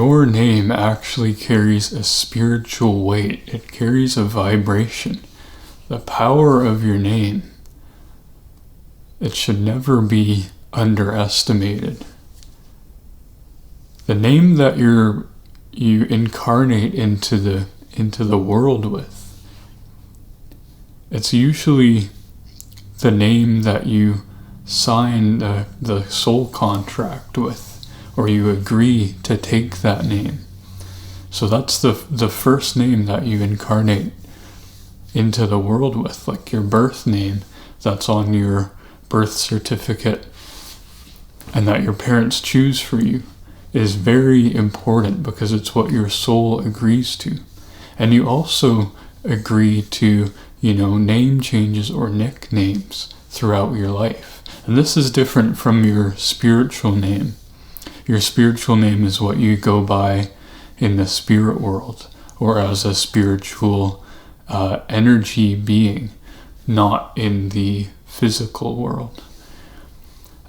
your name actually carries a spiritual weight. It carries a vibration. The power of your name, it should never be underestimated. The name that you incarnate into the world with, it's usually the name that you sign the soul contract with, or you agree to take that name. So that's the first name that you incarnate into the world with, like your birth name that's on your birth certificate and that your parents choose for you is very important because it's what your soul agrees to. And you also agree to, name changes or nicknames throughout your life. And this is different from your spiritual name. Your spiritual name is what you go by in the spirit world or as a spiritual energy being, not in the physical world.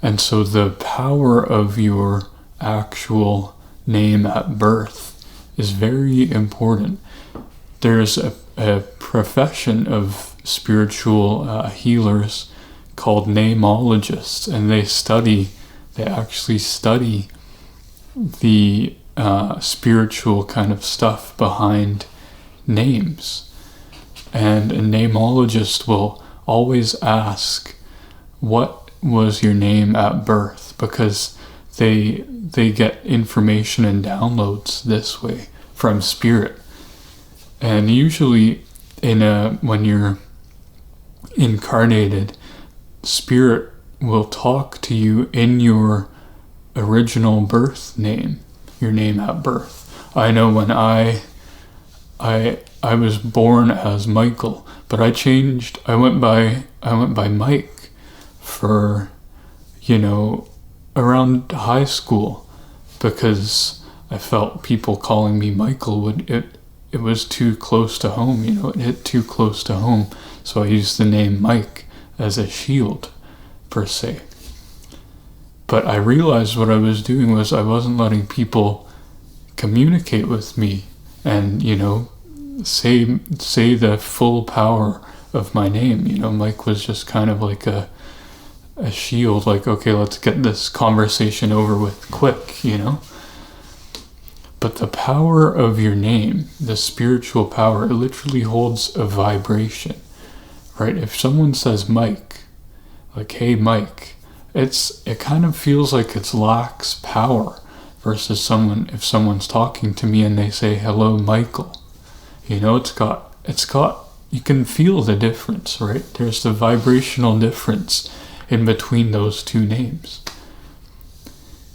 And so the power of your actual name at birth is very important. There's a profession of spiritual healers called namologists, and they actually study the spiritual kind of stuff behind names. And a namologist will always ask, what was your name at birth? Because they get information and downloads this way from spirit. And usually when you're incarnated, spirit will talk to you in your original birth name, your name at birth. I know when I was born as Michael, but I went by Mike for, around high school, because I felt people calling me Michael it was too close to home, it hit too close to home. So I used the name Mike as a shield, per se. But I realized what I was doing was I wasn't letting people communicate with me and, say the full power of my name. Mike was just kind of like a shield, like, okay, let's get this conversation over with quick, But the power of your name, the spiritual power, it literally holds a vibration, right? If someone says Mike, like, hey, Mike, it kind of feels like it lacks power versus if someone's talking to me and they say, hello, Michael. It's got, you can feel the difference, right? There's the vibrational difference in between those two names.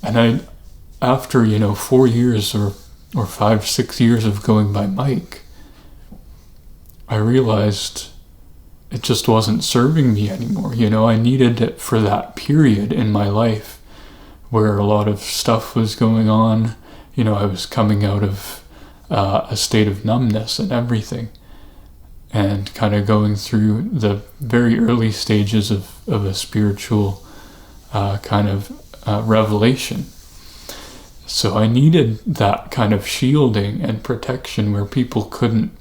And after, 4 years or 5, 6 years of going by Mike, I realized it just wasn't serving me anymore. I needed it for that period in my life where a lot of stuff was going on. I was coming out of a state of numbness and everything, and kind of going through the very early stages of a spiritual kind of revelation. So I needed that kind of shielding and protection where people couldn't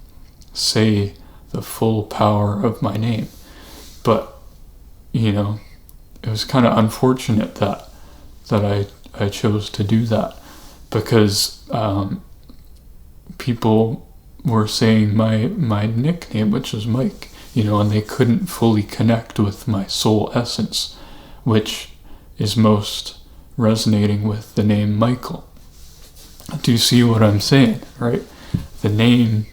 say the full power of my name. But, it was kind of unfortunate that I chose to do that, because people were saying my nickname, which was Mike, and they couldn't fully connect with my soul essence, which is most resonating with the name Michael. Do you see what I'm saying, right? The name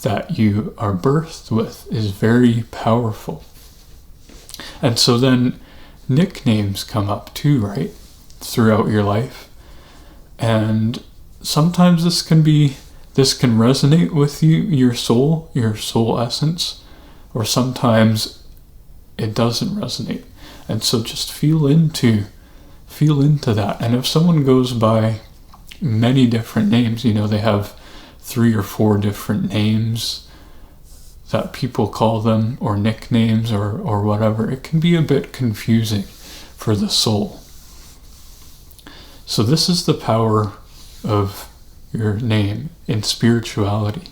that you are birthed with is very powerful. And so then nicknames come up too, right? Throughout your life. And sometimes this can resonate with you, your soul essence, or sometimes it doesn't resonate. And so just feel into that. And if someone goes by many different names, they have 3 or 4 different names that people call them, or nicknames, or whatever, it can be a bit confusing for the soul. So this is the power of your name in spirituality.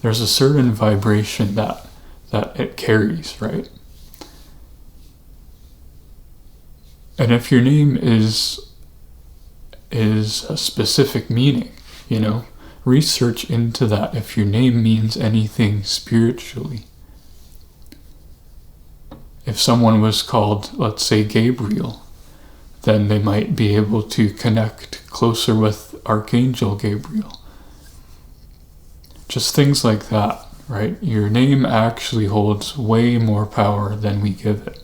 There's a certain vibration that it carries, right? And if your name is a specific meaning, research into that if your name means anything spiritually. If someone was called, let's say, Gabriel, then they might be able to connect closer with Archangel Gabriel. Just things like that, right? Your name actually holds way more power than we give it.